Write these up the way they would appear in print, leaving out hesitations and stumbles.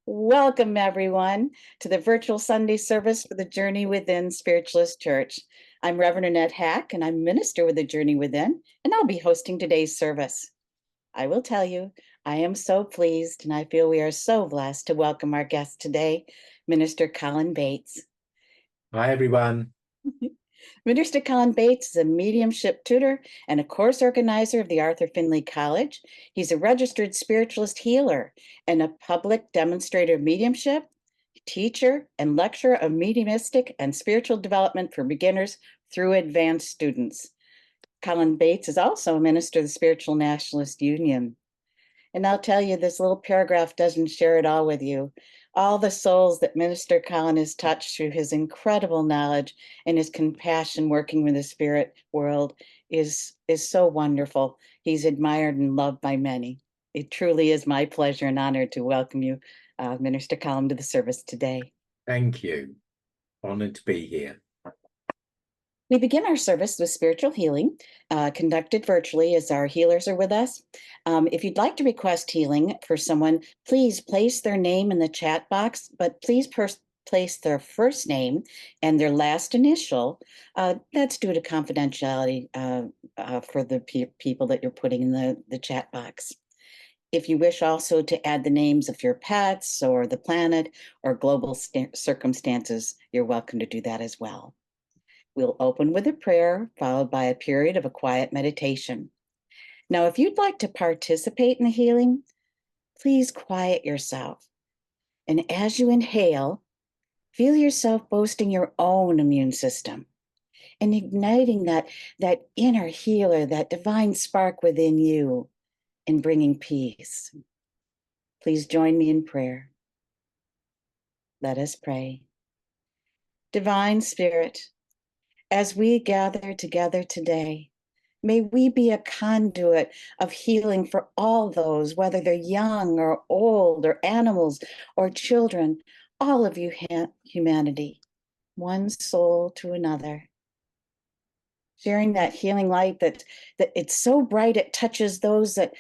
Welcome, everyone, to the virtual Sunday service for the Journey Within Spiritualist Church. I'm Reverend Annette Hack, and I'm minister with the Journey Within, and I'll be hosting today's service. I will tell you, I am so pleased, and I feel we are so blessed to welcome our guest today, Minister Colin Bates. Hi, everyone. Minister Colin Bates is a mediumship tutor and a course organizer of the Arthur Findlay College. He's a registered spiritualist healer and a public demonstrator of mediumship, teacher and lecturer of mediumistic and spiritual development for beginners through advanced students. Colin Bates is also a minister of the Spiritual Nationalist Union. And I'll tell you, this little paragraph doesn't share it all with you. All the souls that Minister Colin has touched through his incredible knowledge and his compassion working with the spirit world is so wonderful. He's admired and loved by many. It truly is my pleasure and honor to welcome you, Minister Colin, to the service today. Thank you. Honored to be here. We begin our service with spiritual healing, conducted virtually as our healers are with us. If you'd like to request healing for someone, please place their name in the chat box, but please place their first name and their last initial. That's due to confidentiality for the people that you're putting in the chat box. If you wish also to add the names of your pets or the planet or global circumstances, you're welcome to do that as well. We'll open with a prayer, followed by a period of a quiet meditation. Now, if you'd like to participate in the healing, please quiet yourself. And as you inhale, feel yourself boosting your own immune system and igniting that inner healer, that divine spark within you, and bringing peace. Please join me in prayer. Let us pray. Divine Spirit, as we gather together today, may we be a conduit of healing for all those, whether they're young or old or animals or children, all of you humanity, one soul to another. Sharing that healing light that it's so bright it touches those that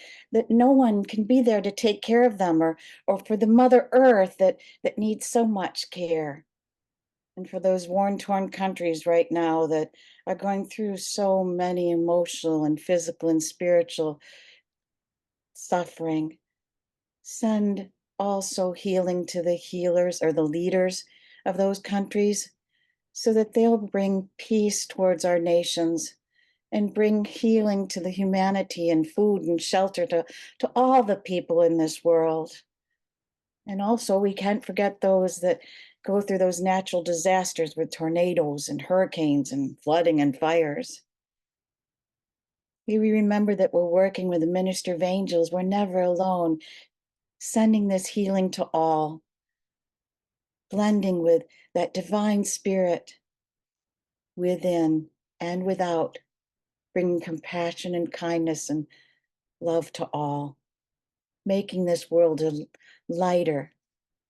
no one can be there to take care of them, or for the Mother Earth that needs so much care. And for those torn countries right now that are going through so many emotional and physical and spiritual suffering, send also healing to the healers or the leaders of those countries so that they'll bring peace towards our nations and bring healing to the humanity and food and shelter to all the people in this world. And also, we can't forget those that go through those natural disasters with tornadoes and hurricanes and flooding and fires. We remember that we're working with the minister of angels. We're never alone, sending this healing to all, blending with that divine spirit within and without, bringing compassion and kindness and love to all, making this world a lighter,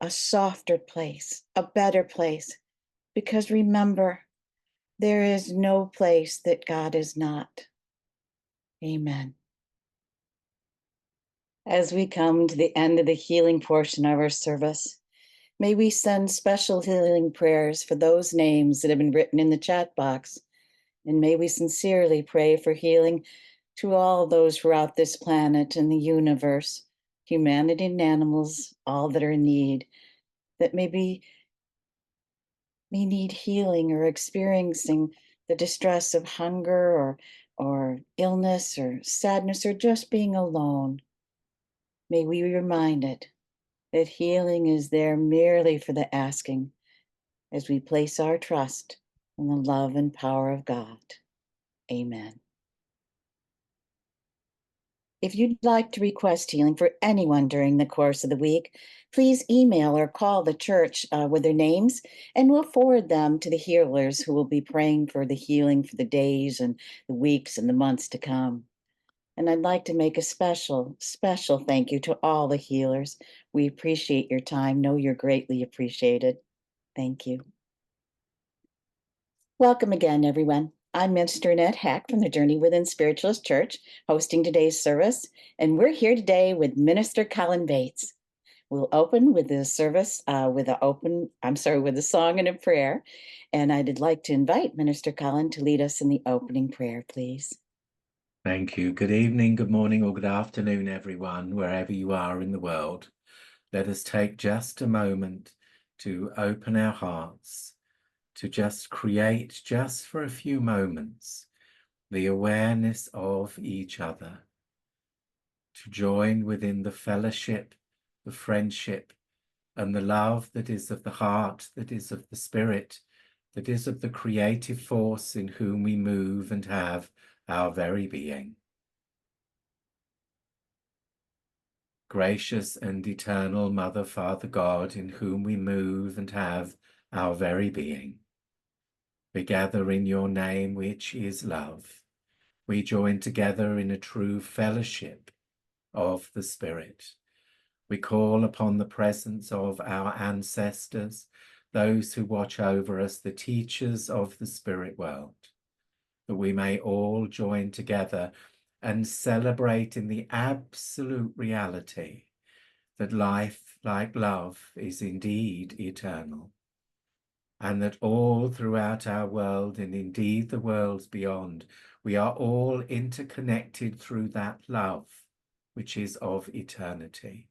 a softer place, a better place. Because remember, there is no place that God is not. Amen. As we come to the end of the healing portion of our service, may we send special healing prayers for those names that have been written in the chat box. And may we sincerely pray for healing to all those throughout this planet and the universe, humanity and animals, all that are in need, that may need healing or experiencing the distress of hunger or illness or sadness or just being alone. May we be reminded that healing is there merely for the asking as we place our trust in the love and power of God. Amen. If you'd like to request healing for anyone during the course of the week, please email or call the church with their names, and we'll forward them to the healers who will be praying for the healing for the days and the weeks and the months to come. And I'd like to make a special thank you to all the healers. We appreciate your time. Know you're greatly appreciated. Thank you. Welcome again, everyone. I'm Minister Annette Hack from the Journey Within Spiritualist Church, hosting today's service, and we're here today with Minister Colin Bates. We'll open with the service with a song and a prayer. And I'd like to invite Minister Colin to lead us in the opening prayer, please. Thank you. Good evening, good morning, or good afternoon, everyone, wherever you are in the world. Let us take just a moment to open our hearts, to just create, just for a few moments, the awareness of each other, to join within the fellowship, the friendship, and the love that is of the heart, that is of the spirit, that is of the creative force in whom we move and have our very being. Gracious and eternal Mother, Father God, in whom we move and have our very being, we gather in your name, which is love. We join together in a true fellowship of the Spirit. We call upon the presence of our ancestors, those who watch over us, the teachers of the spirit world, that we may all join together and celebrate in the absolute reality that life, like love, is indeed eternal, and that all throughout our world, and indeed the worlds beyond, we are all interconnected through that love which is of eternity,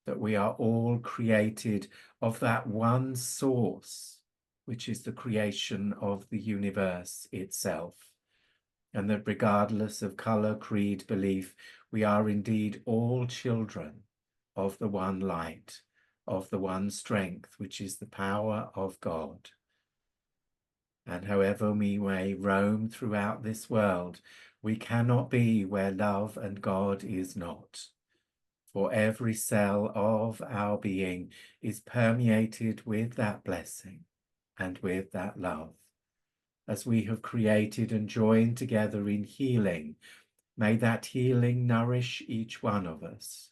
that we are all created of that one source, which is the creation of the universe itself, and that regardless of colour, creed, belief, we are indeed all children of the one light, of the one strength, which is the power of God. And however we may roam throughout this world, we cannot be where love and God is not. For every cell of our being is permeated with that blessing and with that love. As we have created and joined together in healing, may that healing nourish each one of us.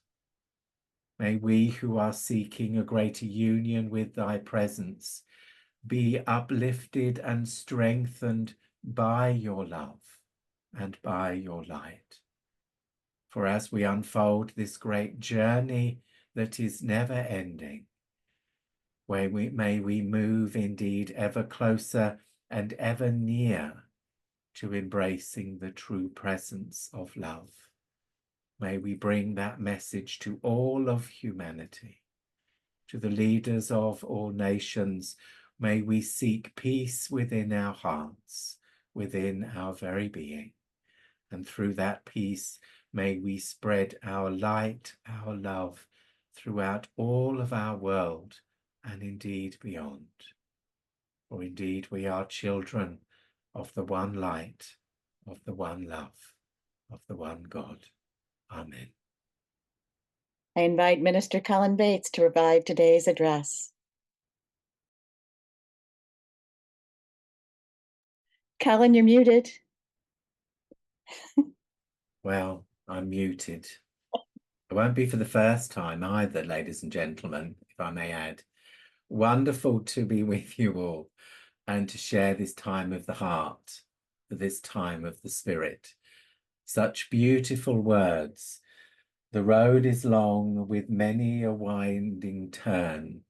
May we who are seeking a greater union with thy presence be uplifted and strengthened by your love and by your light. For as we unfold this great journey that is never ending, may we move indeed ever closer and ever near to embracing the true presence of love. May we bring that message to all of humanity, to the leaders of all nations. May we seek peace within our hearts, within our very being. And through that peace, may we spread our light, our love, throughout all of our world, and indeed beyond. For indeed we are children of the one light, of the one love, of the one God. Amen. I invite Minister Colin Bates to provide today's address. Colin, you're muted. Well, I'm muted. It won't be for the first time either, ladies and gentlemen, if I may add. Wonderful to be with you all and to share this time of the heart, this time of the spirit. Such beautiful words. The road is long with many a winding turn.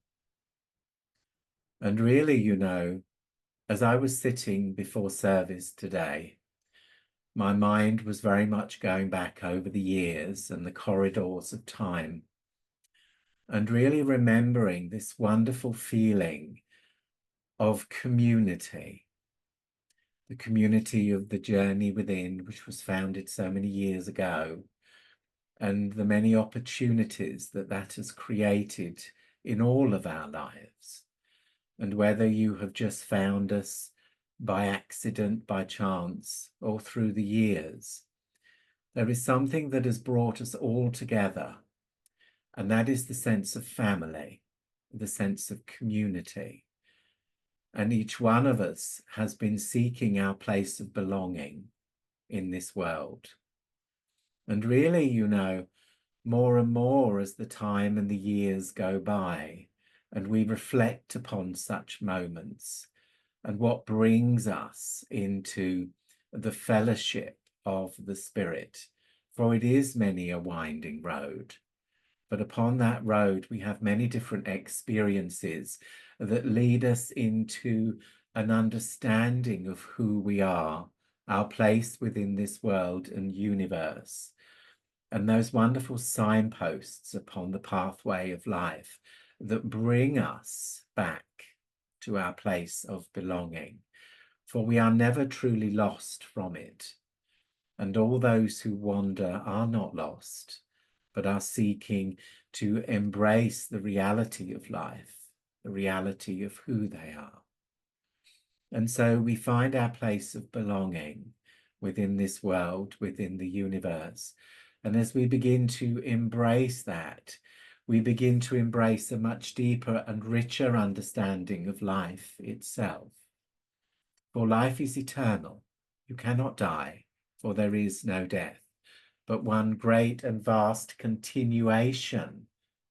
And really, you know, as I was sitting before service today, my mind was very much going back over the years and the corridors of time, and really remembering this wonderful feeling of community, the community of the journey within, which was founded so many years ago, and the many opportunities that that has created in all of our lives. And whether you have just found us by accident, by chance, or through the years, there is something that has brought us all together, and that is the sense of family, the sense of community. And each one of us has been seeking our place of belonging in this world. And really, you know, more and more as the time and the years go by, and we reflect upon such moments and what brings us into the fellowship of the Spirit, for it is many a winding road, But upon that road, we have many different experiences that lead us into an understanding of who we are, our place within this world and universe, and those wonderful signposts upon the pathway of life that bring us back to our place of belonging. For we are never truly lost from it. And all those who wander are not lost, but are seeking to embrace the reality of life, the reality of who they are. And so we find our place of belonging within this world, within the universe. And as we begin to embrace that, we begin to embrace a much deeper and richer understanding of life itself. For life is eternal. You cannot die, for there is no death, but one great and vast continuation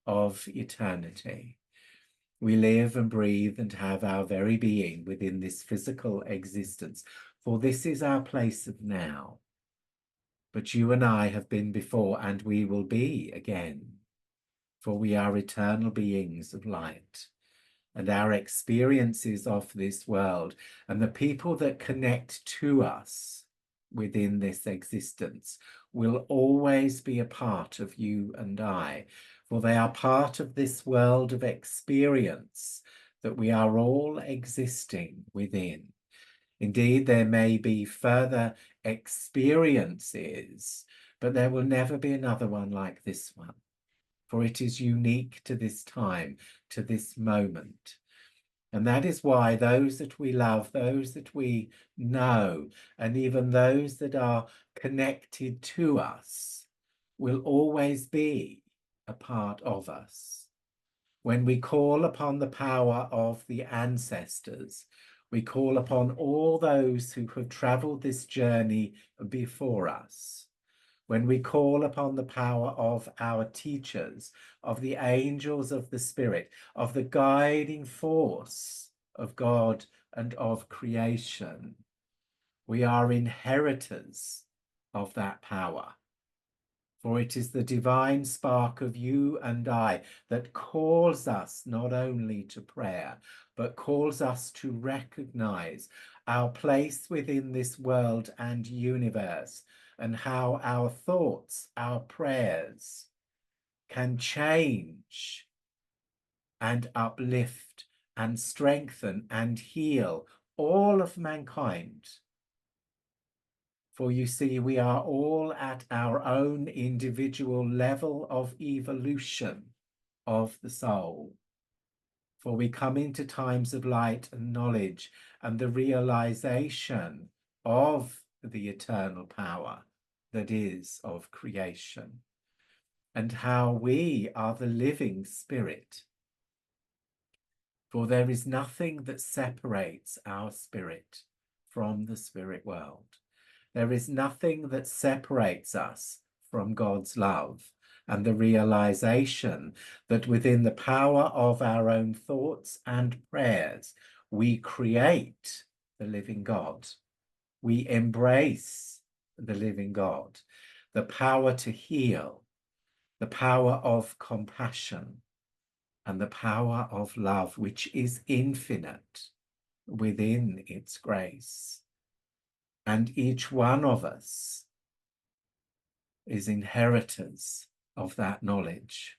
of eternity. We live and breathe and have our very being within this physical existence, for this is our place of now. But you and I have been before, and we will be again, for we are eternal beings of light. And our experiences of this world and the people that connect to us within this existence will always be a part of you and I, for they are part of this world of experience that we are all existing within. Indeed, there may be further experiences, but there will never be another one like this one, for it is unique to this time, to this moment. And that is why those that we love, those that we know, and even those that are connected to us will always be a part of us. When we call upon the power of the ancestors, we call upon all those who have traveled this journey before us. When we call upon the power of our teachers, of the angels of the Spirit, of the guiding force of God and of creation, we are inheritors of that power. For it is the divine spark of you and I that calls us not only to prayer, but calls us to recognize our place within this world and universe, and how our thoughts, our prayers can change and uplift and strengthen and heal all of mankind. For you see, we are all at our own individual level of evolution of the soul. For we come into times of light and knowledge and the realization of the eternal power that is of creation, and how we are the living spirit. For there is nothing that separates our spirit from the spirit world. There is nothing that separates us from God's love and the realization that within the power of our own thoughts and prayers, we create the living God. We embrace the living God, the power to heal, the power of compassion, and the power of love, which is infinite within its grace. And each one of us is inheritors of that knowledge.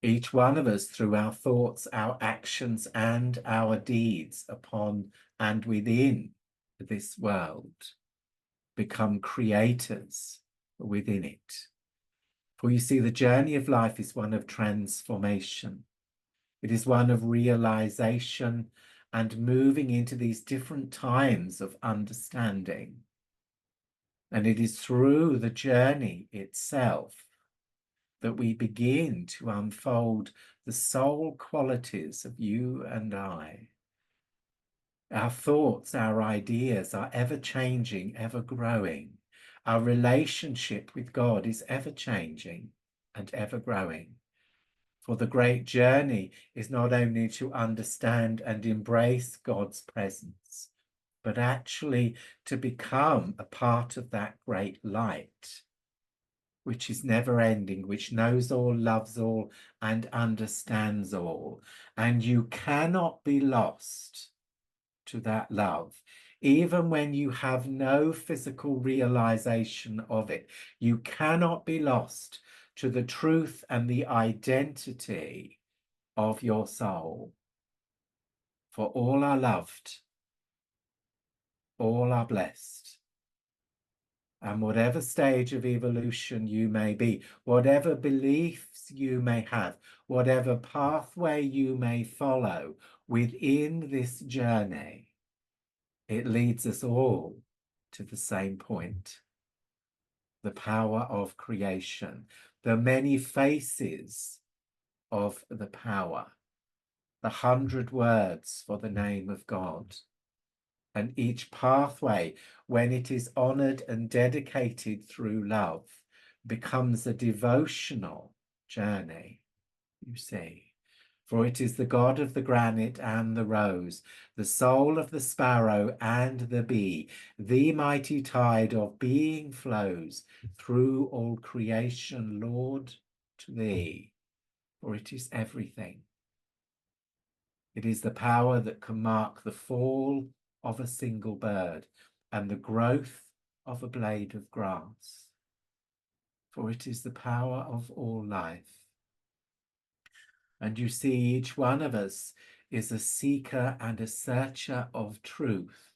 Each one of us, through our thoughts, our actions, and our deeds upon and within this world, become creators within it. For you see, the journey of life is one of transformation. It is one of realization and moving into these different times of understanding. And it is through the journey itself that we begin to unfold the soul qualities of you and I. Our thoughts, our ideas are ever changing, ever growing. Our relationship with God is ever changing and ever growing. For the great journey is not only to understand and embrace God's presence, but actually to become a part of that great light, which is never ending, which knows all, loves all, and understands all. And you cannot be lost to that love, even when you have no physical realization of it. You cannot be lost to the truth and the identity of your soul. For all are loved, all are blessed. And whatever stage of evolution you may be, whatever beliefs you may have, whatever pathway you may follow within this journey, it leads us all to the same point: the power of creation, the many faces of the power, the 100 words for the name of God. And each pathway, when it is honored and dedicated through love, becomes a devotional journey, you see. For it is the God of the granite and the rose, the soul of the sparrow and the bee, the mighty tide of being flows through all creation, Lord, to thee. For it is everything. It is the power that can mark the fall of a single bird and the growth of a blade of grass. For it is the power of all life. And you see, each one of us is a seeker and a searcher of truth.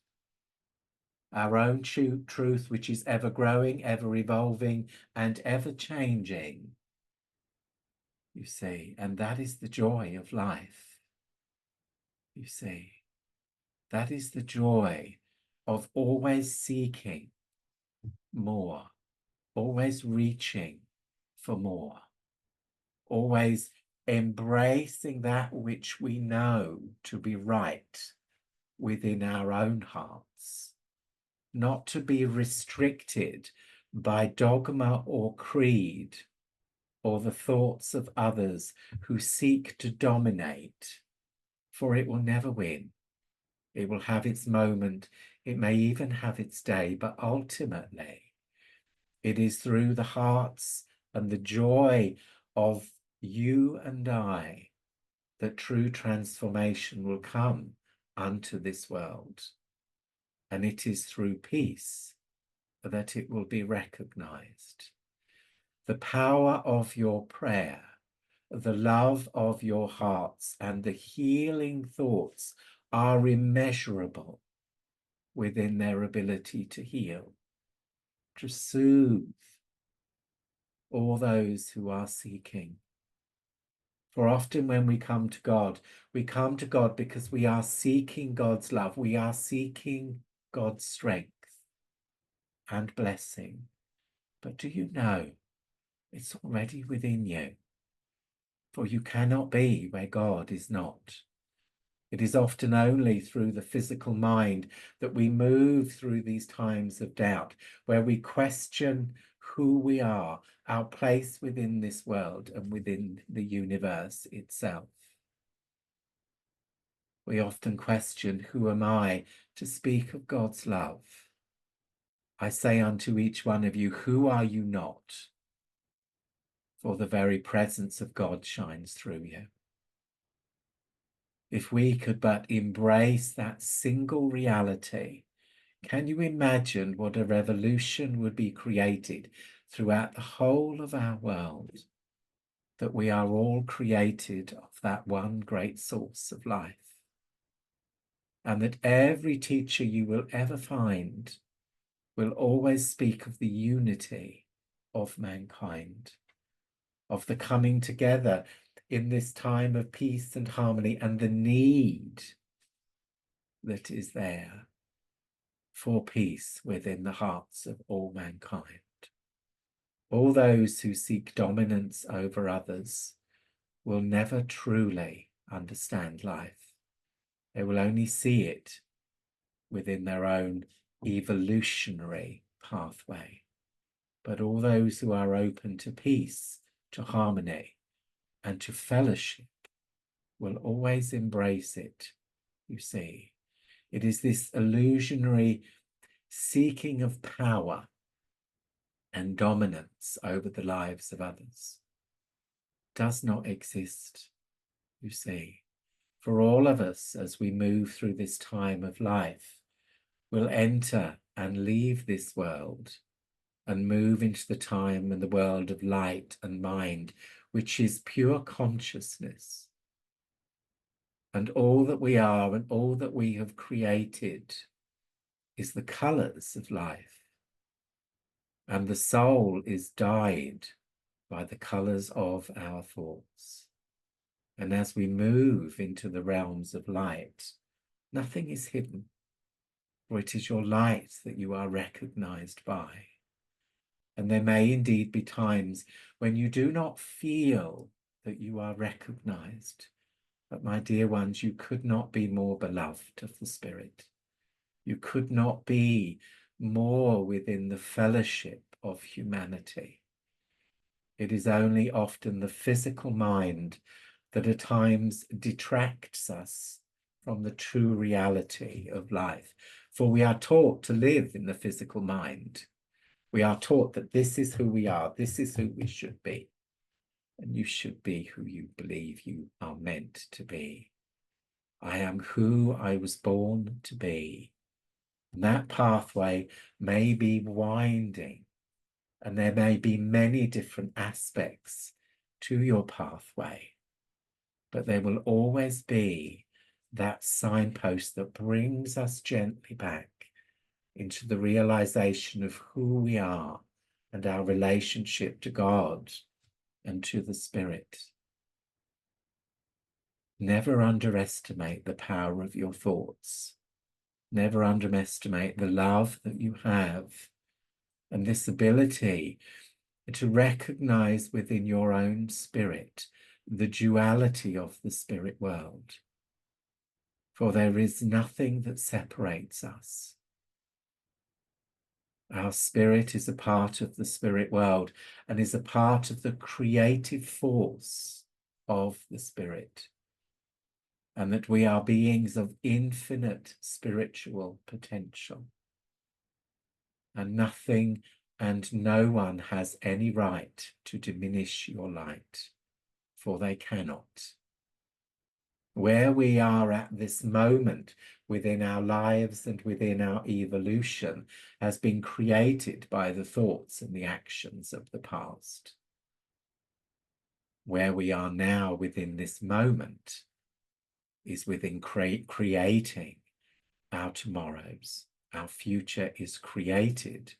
Our own truth, which is ever growing, ever evolving, and ever changing. You see, and that is the joy of life. You see, that is the joy of always seeking more, always reaching for more, always embracing that which we know to be right within our own hearts, not to be restricted by dogma or creed or the thoughts of others who seek to dominate, for it will never win. It will have its moment. It may even have its day, but ultimately it is through the hearts and the joy of you and I that true transformation will come unto this world. And it is through peace that it will be recognized. The power of your prayer, the love of your hearts, and the healing thoughts are immeasurable within their ability to heal, to soothe all those who are seeking. For often when we come to God because we are seeking God's love. We are seeking God's strength and blessing. But do you know, it's already within you. For you cannot be where God is not. It is often only through the physical mind that we move through these times of doubt, where we question who we are, our place within this world and within the universe itself. We often question, who am I to speak of God's love? I say unto each one of you, who are you not? For the very presence of God shines through you. If we could but embrace that single reality, can you imagine what a revolution would be created throughout the whole of our world? That we are all created of that one great source of life. And that every teacher you will ever find will always speak of the unity of mankind, of the coming together in this time of peace and harmony, and the need that is there for peace within the hearts of all mankind. All those who seek dominance over others will never truly understand life. They will only see it within their own evolutionary pathway. But all those who are open to peace, to harmony, and to fellowship will always embrace it, you see. It is this illusionary seeking of power and dominance over the lives of others does not exist, you see. For all of us, as we move through this time of life, will enter and leave this world and move into the time and the world of light and mind, which is pure consciousness. And all that we are and all that we have created is the colours of life. And the soul is dyed by the colours of our thoughts. And as we move into the realms of light, nothing is hidden, for it is your light that you are recognized by. And there may indeed be times when you do not feel that you are recognized. But my dear ones, you could not be more beloved of the Spirit. You could not be more within the fellowship of humanity. It is only often the physical mind that at times detracts us from the true reality of life. For we are taught to live in the physical mind. We are taught that this is who we are, this is who we should be. And you should be who you believe you are meant to be. I am who I was born to be. And that pathway may be winding, and there may be many different aspects to your pathway, but there will always be that signpost that brings us gently back into the realization of who we are and our relationship to God and to the Spirit. Never underestimate the power of your thoughts. Never underestimate the love that you have and this ability to recognize within your own spirit the duality of the spirit world. For there is nothing that separates us. Our spirit is a part of the spirit world and is a part of the creative force of the spirit, and that we are beings of infinite spiritual potential. And nothing and no one has any right to diminish your light, for they cannot. Where we are at this moment within our lives and within our evolution has been created by the thoughts and the actions of the past. Where we are now within this moment is within creating our tomorrows. Our future is created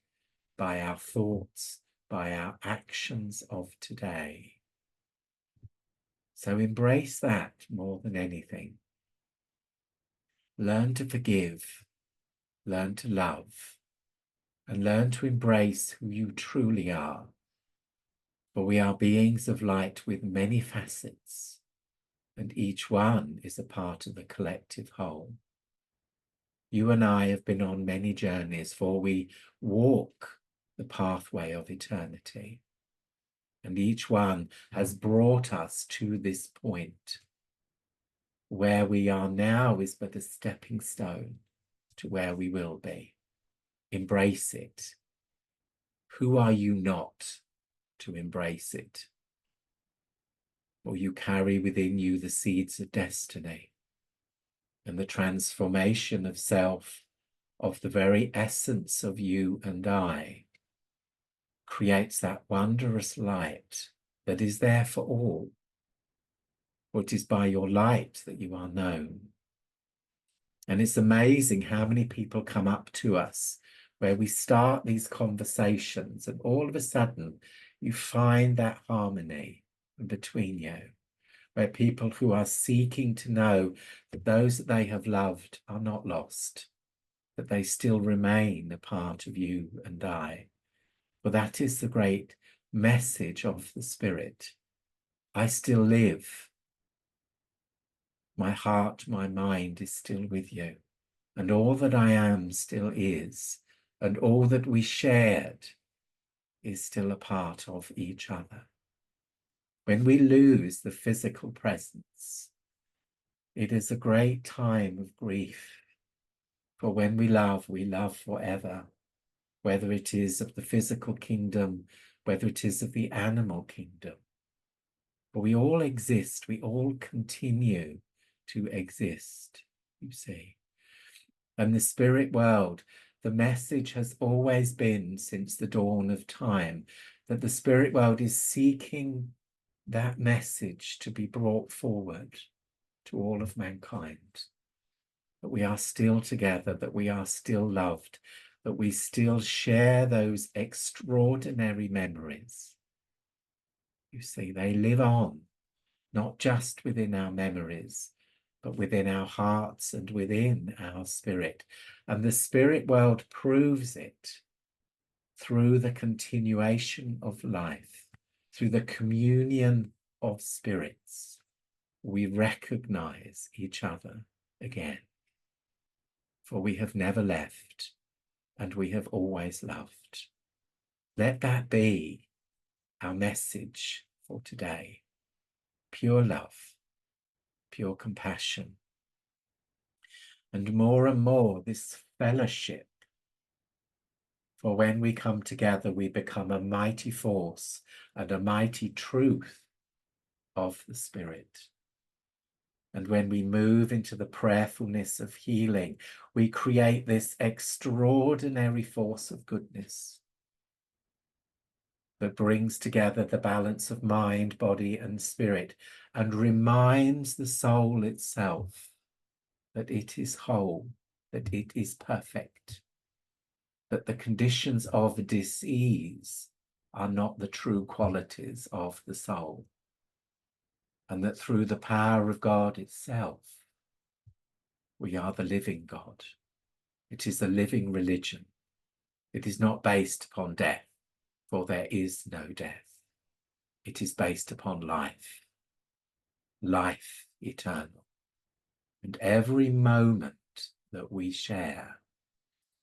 by our thoughts, by our actions of today. So embrace that more than anything. Learn to forgive, learn to love, and learn to embrace who you truly are. For we are beings of light with many facets, and each one is a part of the collective whole. You and I have been on many journeys, for we walk the pathway of eternity. And each one has brought us to this point. Where we are now is but a stepping stone to where we will be. Embrace it. Who are you not to embrace it? For you carry within you the seeds of destiny and the transformation of self, of the very essence of you and I, creates that wondrous light that is there for all. For it is by your light that you are known. And it's amazing how many people come up to us where we start these conversations and all of a sudden you find that harmony between you, where people who are seeking to know that those that they have loved are not lost, that they still remain a part of you and I. For that is the great message of the Spirit. I still live. My heart, my mind is still with you. And all that I am still is, and all that we shared is still a part of each other. When we lose the physical presence, it is a great time of grief. For when we love forever. whether it is of the physical kingdom, whether it is of the animal kingdom. But we all exist, we all continue to exist, you see. And the spirit world, the message has always been since the dawn of time that the spirit world is seeking that message to be brought forward to all of mankind. That we are still together, that we are still loved, that we still share those extraordinary memories. You see, they live on, not just within our memories, but within our hearts and within our spirit. And the spirit world proves it through the continuation of life, through the communion of spirits. We recognize each other again, for we have never left and we have always loved. Let that be our message for today. Pure love, pure compassion, and more this fellowship. For when we come together, we become a mighty force and a mighty truth of the Spirit. And when we move into the prayerfulness of healing, we create this extraordinary force of goodness that brings together the balance of mind, body, and spirit, and reminds the soul itself that it is whole, that it is perfect, that the conditions of disease are not the true qualities of the soul, and that through the power of God itself, we are the living God. It is a living religion. It is not based upon death, for there is no death. It is based upon life, life eternal. And every moment that we share,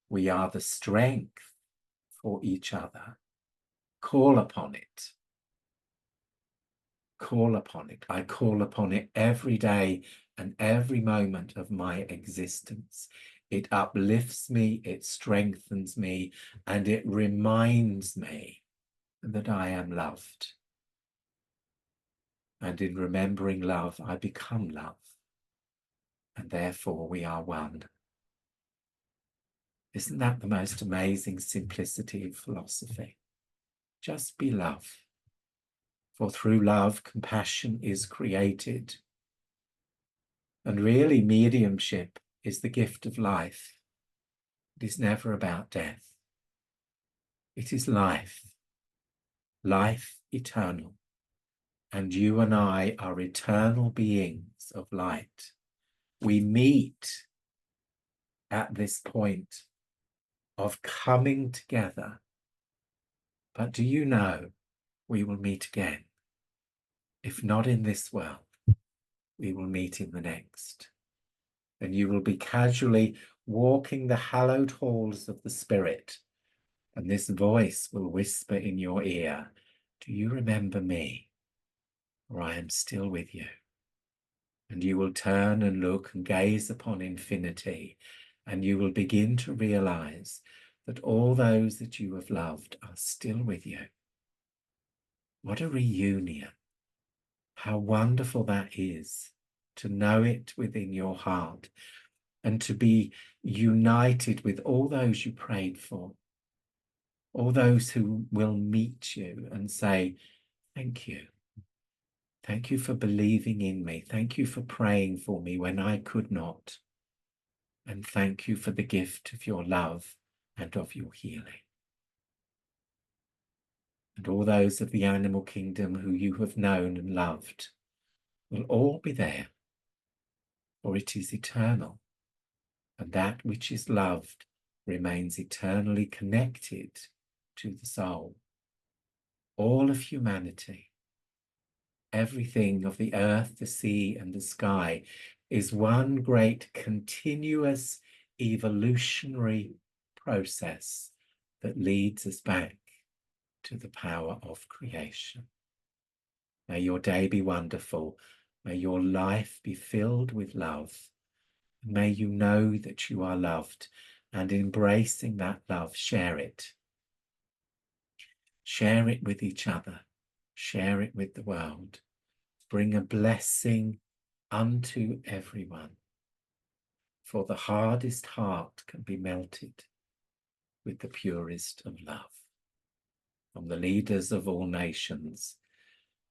we are the strength for each other. Call upon it. Call upon it. I call upon it every day and every moment of my existence. It uplifts me, it strengthens me, and it reminds me that I am loved. And in remembering love, I become love. And therefore we are one. Isn't that the most amazing simplicity of philosophy? Just be love. For through love, compassion is created. And really, mediumship is the gift of life. It is never about death. It is life, life eternal. And you and I are eternal beings of light. We meet at this point of coming together. But do you know, we will meet again. If not in this world, we will meet in the next. And you will be casually walking the hallowed halls of the Spirit, and this voice will whisper in your ear, do you remember me? For I am still with you. And you will turn and look and gaze upon infinity, and you will begin to realize that all those that you have loved are still with you. What a reunion. How wonderful that is to know it within your heart and to be united with all those you prayed for, all those who will meet you and say, thank you. Thank you for believing in me. Thank you for praying for me when I could not. And thank you for the gift of your love and of your healing. And all those of the animal kingdom who you have known and loved will all be there, for it is eternal, and that which is loved remains eternally connected to the soul. All of humanity, everything of the earth, the sea, and the sky is one great continuous evolutionary process that leads us back to the power of creation. May your day be wonderful. May your life be filled with love. May you know that you are loved. and embracing that love, share it. Share it with each other. Share it with the world. Bring a blessing unto everyone. For the hardest heart can be melted with the purest of love. From the leaders of all nations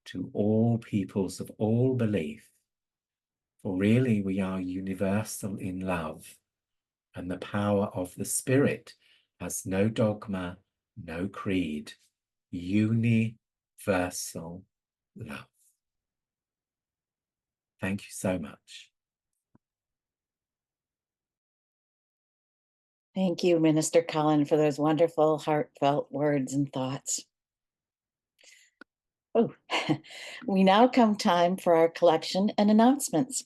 to all peoples of all belief. For really we are universal in love, and the power of the Spirit has no dogma, no creed, universal love. Thank you so much. Thank you, Minister Colin, for those wonderful, heartfelt words and thoughts. Oh, we now come time for our collection and announcements.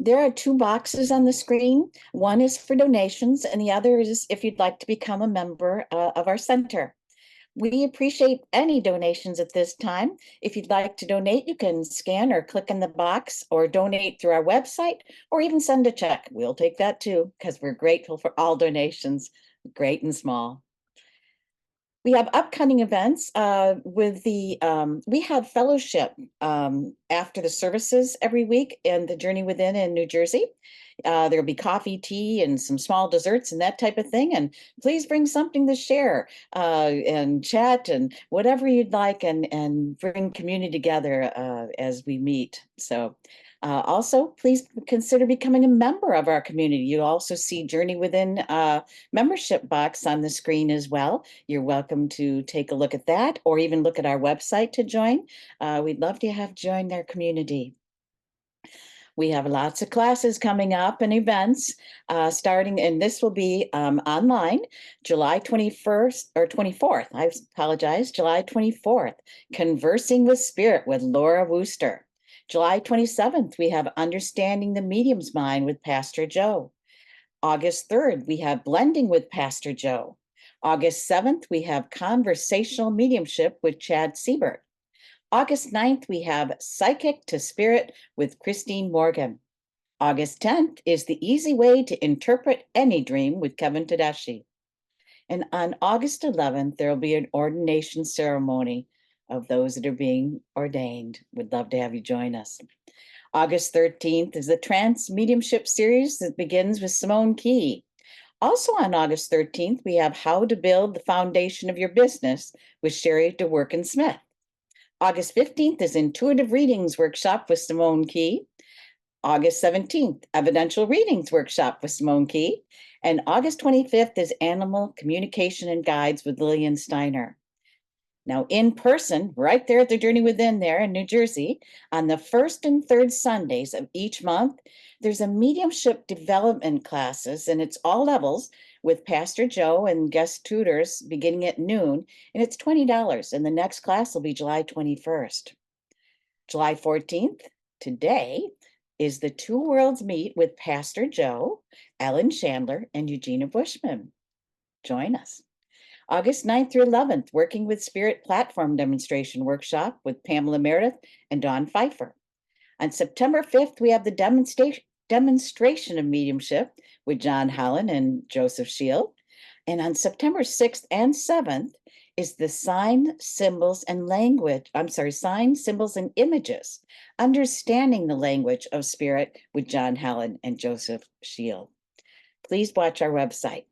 There are two boxes on the screen. One is for donations, and the other is if you'd like to become a member of our center. We appreciate any donations at this time. If you'd like to donate, you can scan or click in the box or donate through our website or even send a check. We'll take that too, because we're grateful for all donations, great and small. We have upcoming events we have fellowship after the services every week in the Journey Within in New Jersey. There'll be coffee, tea, and some small desserts and that type of thing. And please bring something to share and chat and whatever you'd like and bring community together as we meet. So also, please consider becoming a member of our community. You'll also see Journey Within membership box on the screen as well. You're welcome to take a look at that or even look at our website to join. We'd love to have joined our community. We have lots of classes coming up and events starting, and this will be online July 21st or 24th. I apologize, July 24th, Conversing with Spirit with Laura Wooster. July 27th, we have Understanding the Medium's Mind with Pastor Joe. August 3rd, we have Blending with Pastor Joe. August 7th, we have Conversational Mediumship with Chad Siebert. August 9th, we have Psychic to Spirit with Christine Morgan. August 10th is The Easy Way to Interpret Any Dream with Kevin Tedeschi. And on August 11th, there will be an ordination ceremony of those that are being ordained. We'd love to have you join us. August 13th is the Trance Mediumship series that begins with Simone Key. Also on August 13th, we have How to Build the Foundation of Your Business with Sherry DeWorkin Smith. August 15th is Intuitive Readings Workshop with Simone Key. August 17th, Evidential Readings Workshop with Simone Key. And August 25th is Animal Communication and Guides with Lillian Steiner. Now, in person, right there at the Journey Within there in New Jersey, on the first and third Sundays of each month, there's a mediumship development classes, and it's all levels with Pastor Joe and guest tutors beginning at noon, and it's $20. And the next class will be July 21st. July 14th, today, is the Two Worlds Meet with Pastor Joe, Ellen Chandler, and Eugenia Bushman. Join us. August 9th through 11th, Working with Spirit Platform Demonstration Workshop with Pamela Meredith and Dawn Pfeiffer. On September 5th, we have the demonstration of mediumship with John Holland and Joseph Shield. And on September 6th and 7th is the sign, symbols, and images, understanding the language of spirit with John Holland and Joseph Shield. Please watch our website.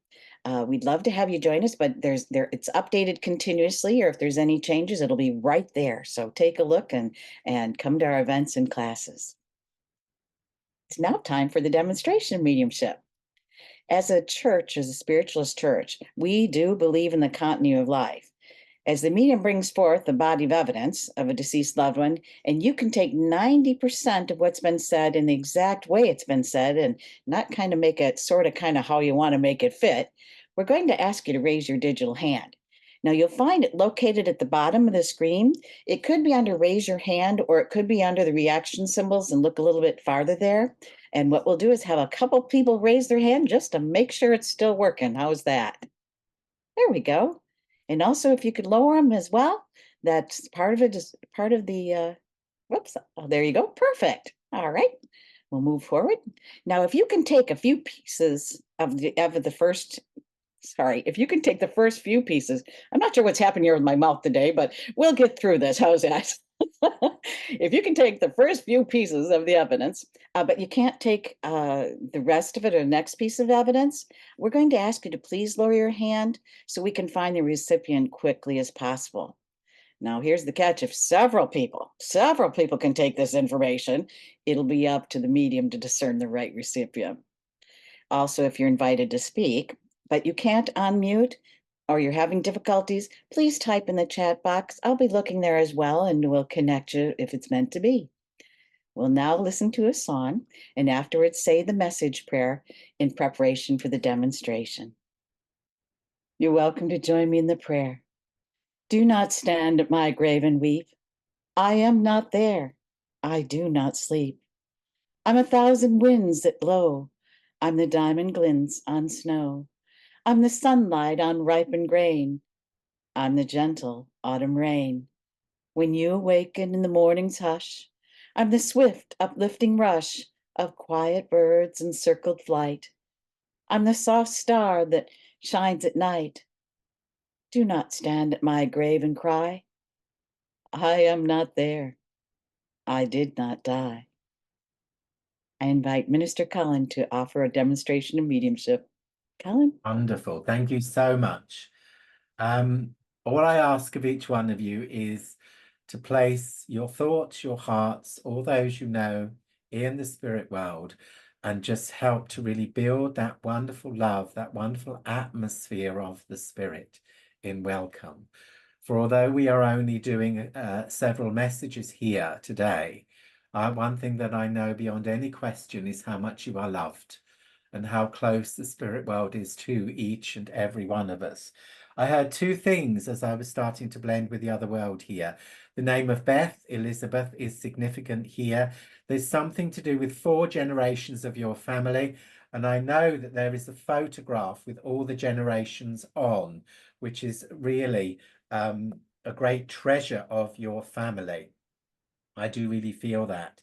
We'd love to have you join us, but it's updated continuously, or if there's any changes, it'll be right there. So take a look and come to our events and classes. It's now time for the demonstration of mediumship. As a church, as a spiritualist church, we do believe in the continuity of life. As the medium brings forth the body of evidence of a deceased loved one, and you can take 90% of what's been said in the exact way it's been said and not kind of make it sort of kind of how you want to make it fit, we're going to ask you to raise your digital hand. Now you'll find it located at the bottom of the screen. It could be under raise your hand, or it could be under the reaction symbols and look a little bit farther there. And what we'll do is have a couple people raise their hand just to make sure it's still working. How's that? There we go. And also, if you could lower them as well, that's part of it, is part of the, whoops, oh, there you go, perfect. All right, We'll move forward. Now, if you can take a few pieces of the first, sorry, if you can take the first few pieces, I'm not sure what's happening here with my mouth today, but we'll get through this. How's that? If you can take the first few pieces of the evidence, but you can't take the rest of it or the next piece of evidence, we're going to ask you to please lower your hand so we can find the recipient quickly as possible. Now, here's the catch. If several people can take this information, it'll be up to the medium to discern the right recipient. Also, if you're invited to speak, but you can't unmute or you're having difficulties, please type in the chat box. I'll be looking there as well and we'll connect you if it's meant to be. We'll now listen to a song and afterwards say the message prayer in preparation for the demonstration. You're welcome to join me in the prayer. Do not stand at my grave and weep. I am not there. I do not sleep. I'm a thousand winds that blow. I'm the diamond glints on snow. I'm the sunlight on ripened grain. I'm the gentle autumn rain. When you awaken in the morning's hush, I'm the swift, uplifting rush of quiet birds in circled flight. I'm the soft star that shines at night. Do not stand at my grave and cry. I am not there. I did not die. I invite Minister Colin to offer a demonstration of mediumship. Colin? Wonderful. Thank you so much. All I ask of each one of you is to place your thoughts, your hearts, all those you know in the spirit world, and just help to really build that wonderful love, that wonderful atmosphere of the spirit in welcome. For although we are only doing several messages here today, one thing that I know beyond any question is how much you are loved and how close the spirit world is to each and every one of us. I heard two things as I was starting to blend with the other world here. The name of Beth, Elizabeth, is significant here. There's something to do with 4 generations of your family. And I know that there is a photograph with all the generations on, which is really a great treasure of your family. I do really feel that.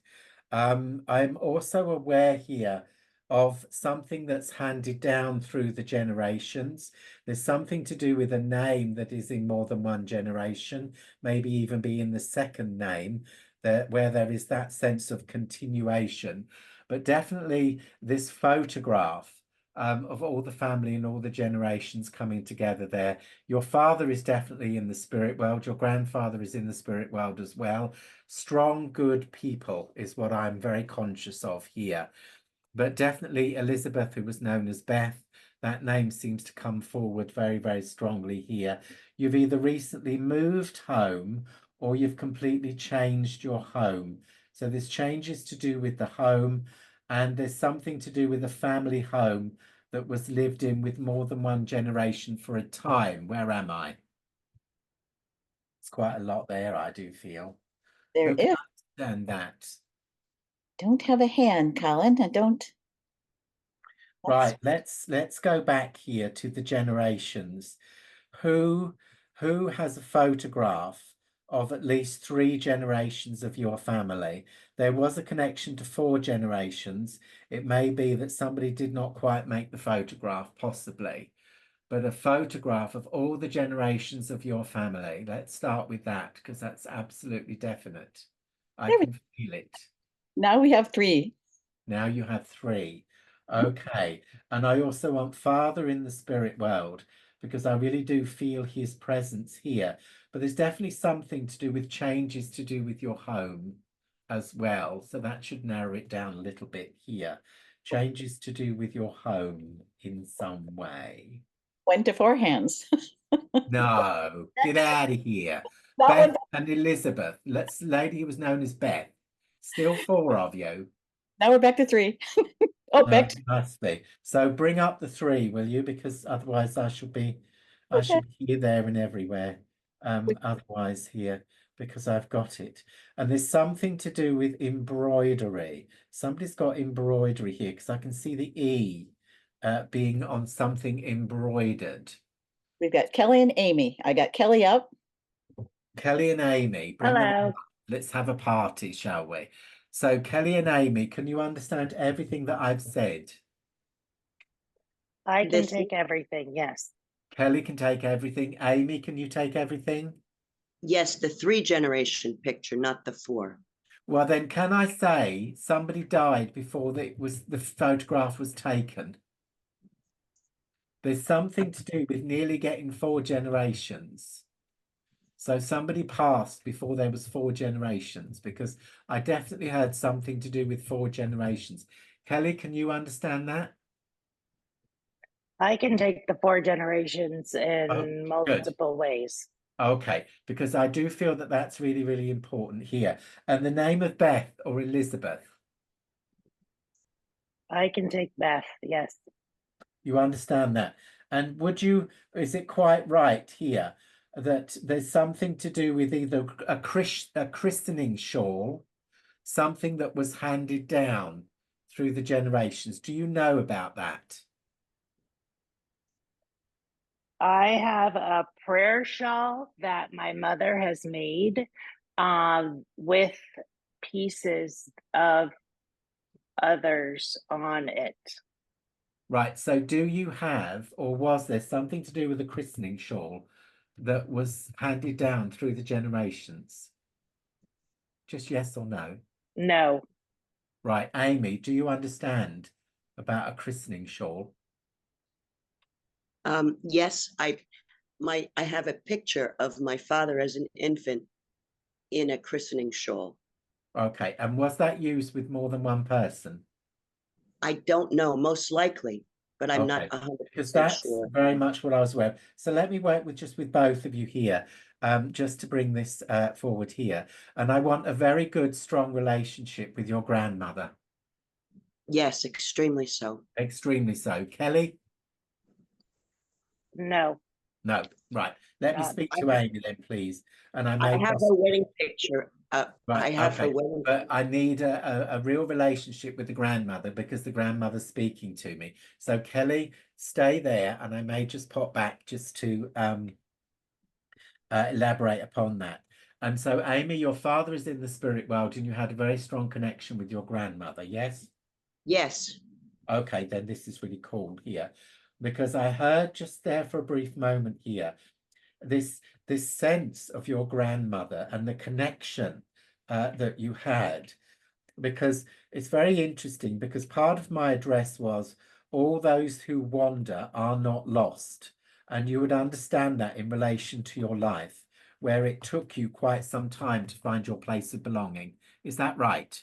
I'm also aware here of something that's handed down through the generations. There's something to do with a name that is in more than one generation, maybe even be in the second name, where there is that sense of continuation. But definitely this photograph of all the family and all the generations coming together there. Your father is definitely in the spirit world. Your grandfather is in the spirit world as well. Strong, good people is what I'm very conscious of here. But definitely Elizabeth, who was known as Beth, that name seems to come forward very, very strongly here. You've either recently moved home or you've completely changed your home. So there's changes to do with the home, and there's something to do with the family home that was lived in with more than one generation for a time. Where am I? It's quite a lot there, I do feel. There Who can is. understand that? Don't have a hand, Colin. I don't. That's Right, let's go back here to the generations. Who who has a photograph of at least 3 generations of your family? There was a connection to 4 generations. It may be that somebody did not quite make the photograph, possibly, but a photograph of all the generations of your family. Let's start with that because that's absolutely definite. I there. can feel it. Now we have 3. Now you have 3. Okay. And I also want Father in the spirit world because I really do feel his presence here. But there's definitely something to do with changes to do with your home as well. So that should narrow it down a little bit here. Changes to do with your home in some way. Went to 4 hands. No, get out of here. That one. Beth and Elizabeth. Let's lady who was known as Beth. Still 4 of you. Now we're back to 3. Oh, back to Must be. So bring up the 3, will you? Because otherwise I okay. should be here, there, and everywhere. Otherwise here, because I've got it. And there's something to do with embroidery. Somebody's got embroidery here because I can see the E being on something embroidered. We've got Kelly and Amy. I got Kelly up. Kelly and Amy, bring them Hello. up. Let's have a party, shall we? So Kelly and Amy, can you understand everything that I've said? I The can th- take everything, yes. Kelly can take everything. Amy, can you take everything? yes, the 3 generation picture, not the 4. Well, then, can I say somebody died before the photograph was taken? There's something to do with nearly getting 4 generations. So somebody passed before there was 4 generations, because I definitely heard something to do with 4 generations. Kelly, can you understand that? I can take the 4 generations Oh, in good. multiple ways. Okay, because I do feel that that's really, really important here. And the name of Beth or Elizabeth, I can take Beth, yes. you understand that? And is it quite right here that there's something to do with either a christening shawl, something that was handed down through the generations? Do you know about that? I have a prayer shawl that my mother has made with pieces of others on it. Right. So do you have, or was there something to do with the christening shawl that was handed down through the generations? Just yes or no. No, Right. Amy, do you understand about a christening shawl? Yes, I have a picture of my father as an infant in a christening shawl. Okay. And was that used with more than one person? I don't know, most likely, but I'm not Okay. a hundred Because percent that's sure. very much what I was aware of. So let me work with both of you here, just to bring this forward here. And I want a very good, strong relationship with your grandmother. Yes, extremely so. Extremely so. Kelly? no, No. Right. Let me not. speak I, to Amy then, please. And I I may have just her wedding picture. I right. have her Okay. wedding. But I need a real relationship with the grandmother because the grandmother's speaking to me. So Kelly, stay there, and I may just pop back just to elaborate upon that. And so, Amy, your father is in the spirit world, and you had a very strong connection with your grandmother, yes? Yes, Okay, then this is really cool here, because I heard just there for a brief moment here this this sense of your grandmother and the connection that you had, because it's very interesting, because part of my address was all those who wander are not lost. And you would understand that in relation to your life, where it took you quite some time to find your place of belonging. Is that right?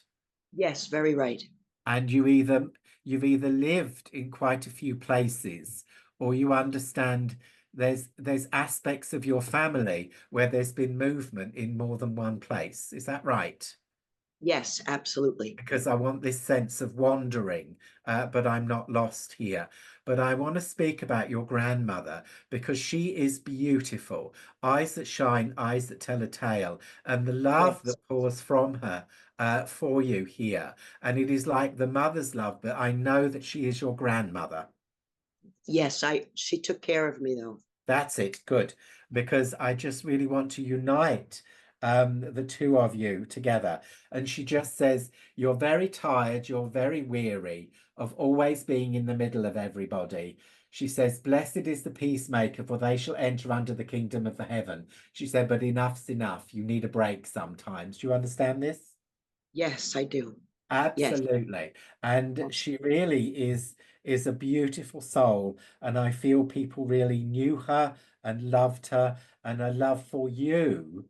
yes, very right. And you've either lived in quite a few places, or you understand there's aspects of your family where there's been movement in more than one place. Is that right? Yes, absolutely. Because I want this sense of wandering, but I'm not lost here. But I want to speak about your grandmother because she is beautiful. Eyes that shine, eyes that tell a tale, and the love Yes, that pours from her for you here. And it is like the mother's love, but I know that she is your grandmother. yes. She took care of me though. That's it. Good. Because I just really want to unite the two of you together. And she just says, you're very tired, you're very weary of always being in the middle of everybody. She says, blessed is the peacemaker, for they shall enter under the kingdom of the heaven. She said, but enough's enough. You need a break sometimes. Do you understand this? Yes, I do. Yes, Absolutely. And yes, she really is a beautiful soul. And I feel people really knew her and loved her. And her love for you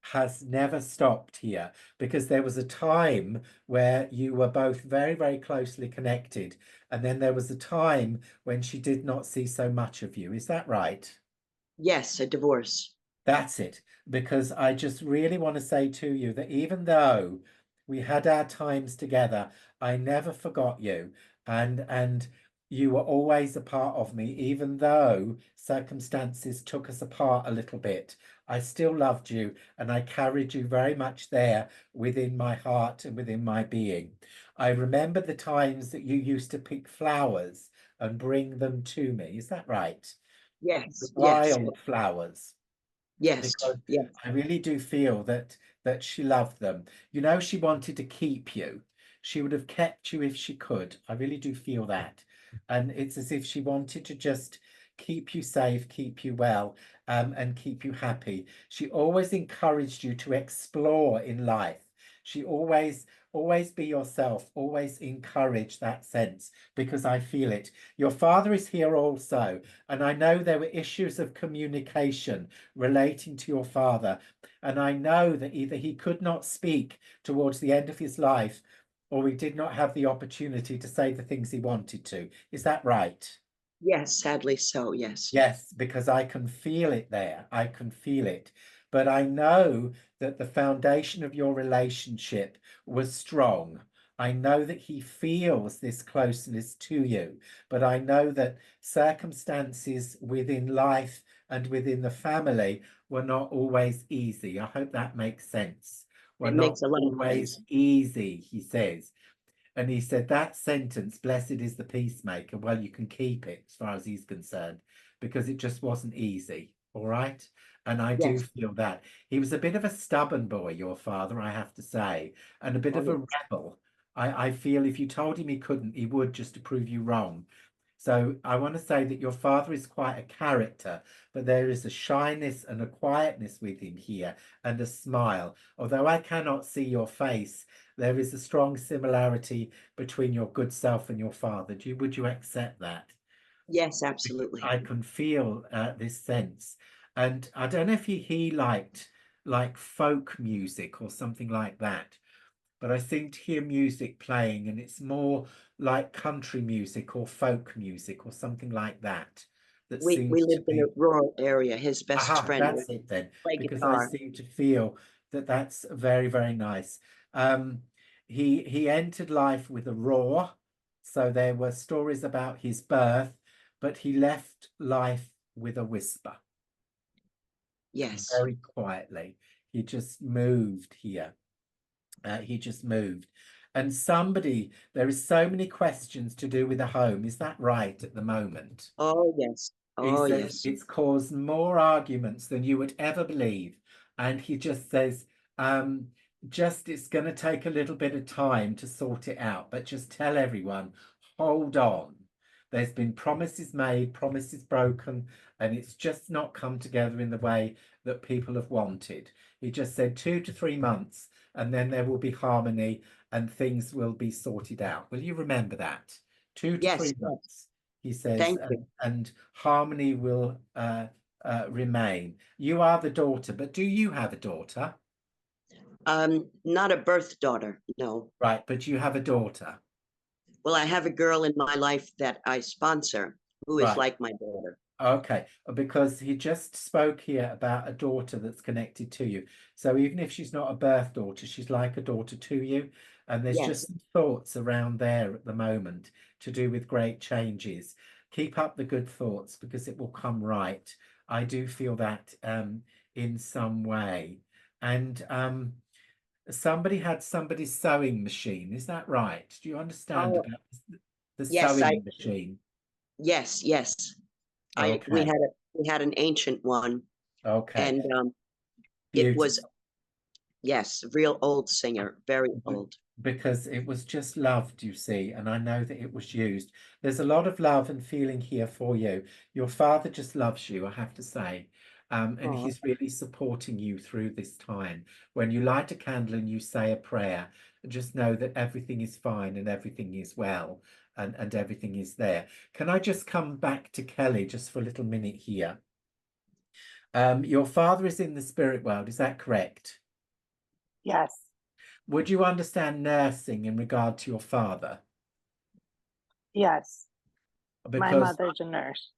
has never stopped here, because there was a time where you were both very, very closely connected. And then there was a time when she did not see so much of you. Is that right? yes. A divorce. That's it. Because I just really want to say to you that even though we had our times together, I never forgot you. And you were always a part of me, even though circumstances took us apart a little bit. I still loved you, and I carried you very much there within my heart and within my being. I remember the times that you used to pick flowers and bring them to me. Is that right? The Yes, yes, wild flowers. Yes, because yes, I really do feel that she loved them. You know, she wanted to keep you. She would have kept you if she could. I really do feel that. And it's as if she wanted to just keep you safe, keep you well, and keep you happy. She always encouraged you to explore in life. She always be yourself, always encourage that sense because I feel it. Your father is here also, and I know there were issues of communication relating to your father. And I know that either he could not speak towards the end of his life or he did not have the opportunity to say the things he wanted to. Is that right? yes, sadly so, yes. Yes, because I can feel it there. I can feel it. But I know that the foundation of your relationship was strong. I know that he feels this closeness to you, but I know that circumstances within life and within the family were not always easy. I hope that makes sense. Were It not makes a lot of always sense. easy, he says. And he said that sentence, blessed is the peacemaker, well, you can keep it as far as he's concerned, because it just wasn't easy. All right. And I do Yes, feel that he was a bit of a stubborn boy, your father, I have to say, and a bit oh, of a yes. rebel. I feel if you told him he couldn't, he would just to prove you wrong. So I want to say that your father is quite a character, but there is a shyness and a quietness with him here and a smile. Although I cannot see your face, there is a strong similarity between your good self and your father. Would you accept that? Yes, Because absolutely. I can feel this sense. And I don't know if he liked like folk music or something like that, but I seem to hear music playing and it's more like country music or folk music or something like that that We seems to lived in a be. rural area. His best Aha, friend would that's it then, play because I guitar. seem to feel that that's very, very nice. Um, he entered life with a roar, so there were stories about his birth, but he left life with a whisper, Yes. very quietly. He just moved here. He just moved. And there is so many questions to do with the home. Is that right at the moment? Oh, yes. He Oh, says yes. it's caused more arguments than you would ever believe. And he just says, um, just it's going to take a little bit of time to sort it out, but just tell everyone, hold on. There's been promises made, promises broken, and it's just not come together in the way that people have wanted. He just said 2 to 3 months, and then there will be harmony and things will be sorted out. Will you remember that? Two to Yes, three yes. months he says, Thank you. and harmony will remain. You are the daughter, but do you have a daughter? Not a birth daughter, no. Right, but you have a daughter. Well, I have a girl in my life that I sponsor who is Right. like my daughter. Okay, because he just spoke here about a daughter that's connected to you. So even if she's not a birth daughter, she's like a daughter to you. And there's Yes, just some thoughts around there at the moment to do with great changes. Keep up the good thoughts because it will come right. I do feel that in some way. And somebody had somebody's sewing machine. Is that right? Do you understand oh, about the yes, I, sewing machine? yes, yes. Okay, We had an ancient one, okay. and it was, Beautiful. yes, real old singer, very old. Because it was just loved, you see, and I know that it was used. There's a lot of love and feeling here for you. Your father just loves you, I have to say. And Oh, he's really supporting you through this time. When you light a candle and you say a prayer, just know that everything is fine and everything is well and everything is there. Can I just come back to Kelly just for a little minute here? Your father is in the spirit world, is that correct? Yes. Would you understand nursing in regard to your father? Yes. My Because, mother's a nurse.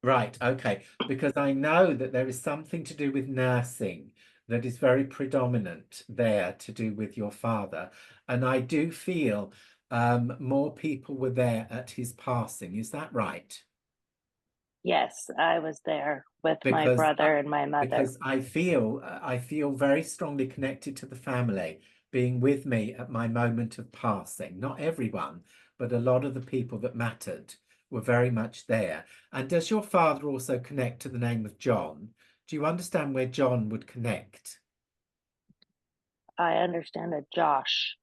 right, okay, because I know that there is something to do with nursing that is very predominant there to do with your father. And I do feel more people were there at his passing. Is that right? Yes, I was there with my because brother and my mother. I feel very strongly connected to the family being with me at my moment of passing. Not everyone, but a lot of the people that mattered were very much there. And does your father also connect to the name of John? Do you understand where John would connect? I understand a Josh.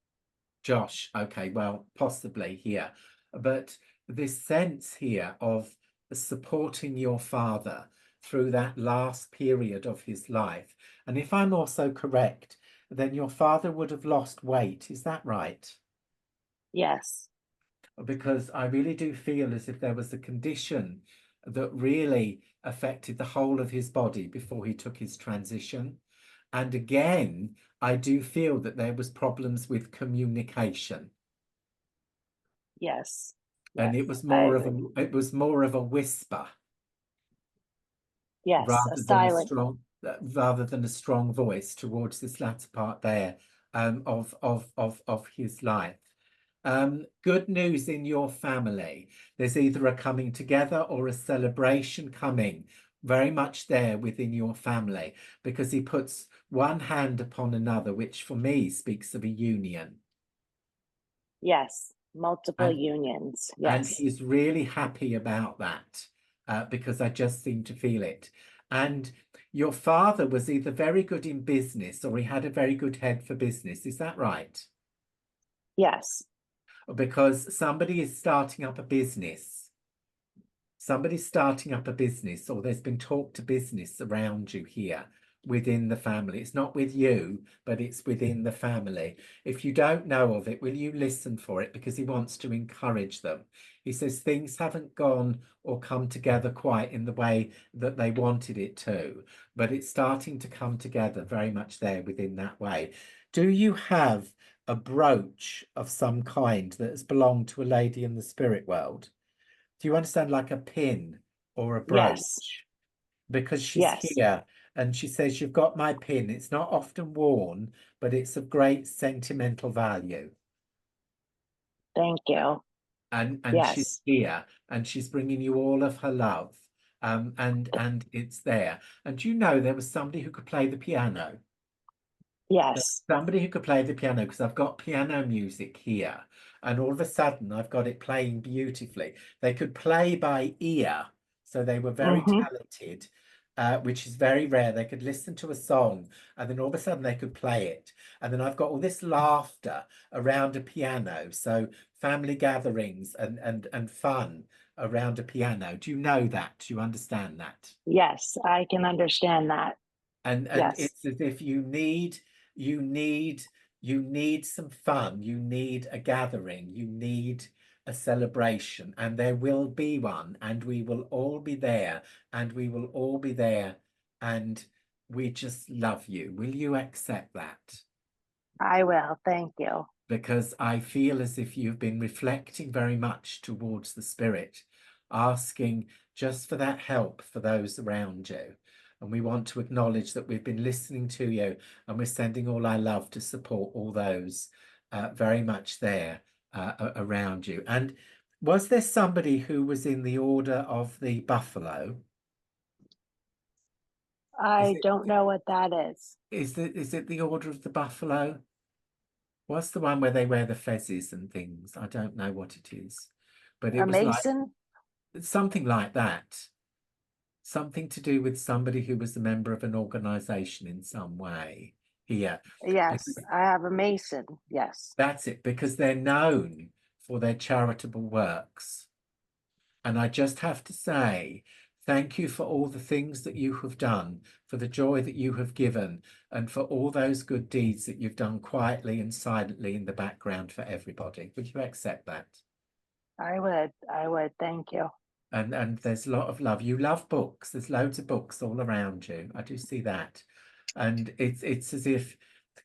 Josh, okay, well, possibly here, but this sense here of supporting your father through that last period of his life. And if I'm also correct, then your father would have lost weight. Is that right? Yes. Because I really do feel as if there was a condition that really affected the whole of his body before he took his transition. And again, I do feel that there was problems with communication. Yes. And Yes. I agree. it was more of a whisper Yes. A rather than a silent. strong voice towards this latter part there of his life. Good news in your family. There's either a coming together or a celebration coming very much there within your family, because he puts one hand upon another, which for me speaks of a union. Yes. Multiple And unions. and Yes. he's really happy about that, because I just seem to feel it. And your father was either very good in business or he had a very good head for business. Is that right? Yes. Because somebody's starting up a business, or there's been talk to business around you here within the family. It's not with you, but it's within the family. If you don't know of it, will you listen for it? Because he wants to encourage them. He says things haven't gone or come together quite in the way that they wanted it to, but it's starting to come together very much there within that way. Do you have a brooch of some kind that has belonged to a lady in the spirit world? Do you understand, like a pin or a Yes. brooch? Because she's Yes. here and she says, "You've got my pin. It's not often worn, but it's of great sentimental value." Thank you. And she's Yes. here and she's bringing you all of her love. And it's there. And you know there was somebody who could play the piano. Yes. Somebody who could play the piano, because I've got piano music here, and all of a sudden I've got it playing beautifully. They could play by ear, so they were very Mm-hmm. talented, which is very rare. They could listen to a song, and then all of a sudden they could play it. And then I've got all this laughter around a piano, so family gatherings and fun around a piano. Do you know that? Do you understand that? Yes. I can understand that. And Yes. it's as if you need you need some fun, you need a gathering, you need a celebration, and there will be one, and we will all be there, and we will all be there, and we just love you. Will you accept that? I will. Thank you. Because I feel as if you've been reflecting very much towards the spirit, asking just for that help for those around you. And we want to acknowledge that we've been listening to you, and we're sending all our love to support all those very much there around you. And was there somebody who was in the order of the buffalo? Is I it don't know what that is. is it the order of the buffalo? What's the one where they wear the fezzes and things? I don't know what it is, but A it was like mason? something like that. Something to do with somebody who was a member of an organization in some way here. Yes. Because I have a mason. Yes. that's it, because they're known for their charitable works. And I just have to say, thank you for all the things that you have done, for the joy that you have given, and for all those good deeds that you've done quietly and silently in the background for everybody. Would you accept that? I would. I would. Thank you. And there's a lot of love. You love books. There's loads of books all around you. I do see that. And it's as if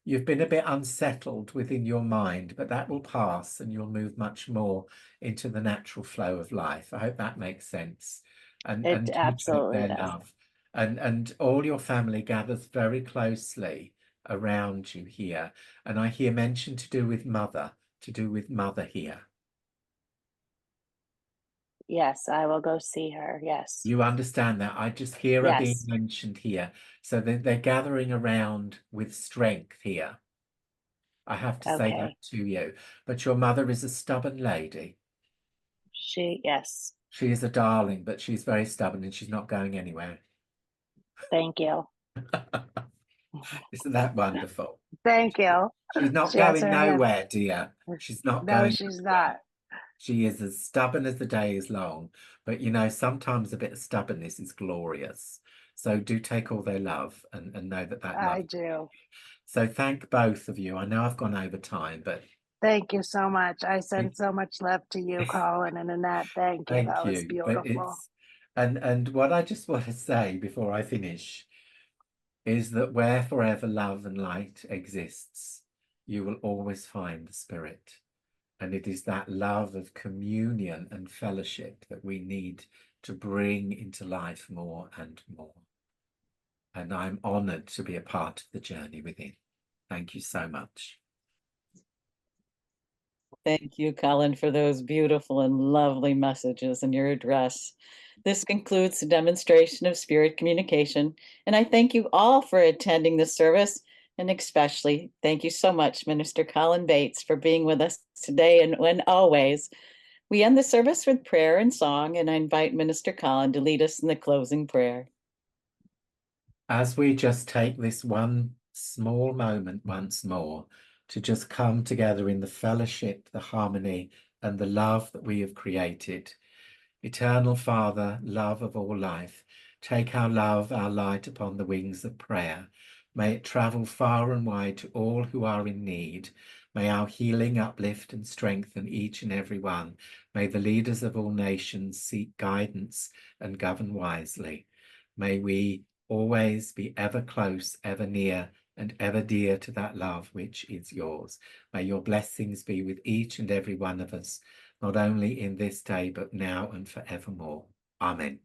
you've been a bit unsettled within your mind, but that will pass and you'll move much more into the natural flow of life. I hope that makes sense. It And you take absolutely their does. love. And all your family gathers very closely around you here. And I hear mention to do with mother here. Yes, I will go see her. Yes. You understand that? I just hear her being Yes. mentioned here. So they're gathering around with strength here. I have to say that Okay. to you. But your mother is a stubborn lady. Yes. She is a darling, but she's very stubborn and she's not going anywhere. Thank you. Isn't that wonderful? Thank you. She's not She has going her hand. nowhere, dear. She's not No, going she's nowhere. not. She is as stubborn as the day is long. But you know, sometimes a bit of stubbornness is glorious. So do take all their love and know that that love. I do. So thank both of you. I know I've gone over time, but Thank you so much. I send so much love to you, Colin and Annette. Thank you. thank That was you. But beautiful. it's and what I just want to say before I finish is that where forever love and light exists, you will always find the Spirit. And it is that love of communion and fellowship that we need to bring into life more and more. And I'm honoured to be a part of the journey within. Thank you so much. Thank you, Colin, for those beautiful and lovely messages in your address. This concludes the demonstration of spirit communication, and I thank you all for attending the service, and especially thank you so much, Minister Colin Bates, for being with us today and always. We end the service with prayer and song, and I invite Minister Colin to lead us in the closing prayer. As we just take this one small moment once more to just come together in the fellowship, the harmony, and the love that we have created. Eternal Father, love of all life, take our love, our light upon the wings of prayer. May it travel far and wide to all who are in need. May our healing uplift and strengthen each and every one. May the leaders of all nations seek guidance and govern wisely. May we always be ever close, ever near, and ever dear to that love which is yours. May your blessings be with each and every one of us, not only in this day, but now and forevermore. Amen.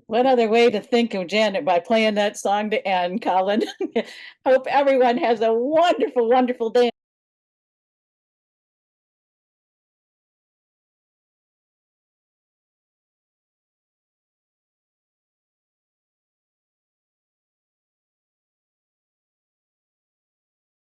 What other way to think of Janet by playing that song to end, Colin? Hope everyone has a wonderful, wonderful day.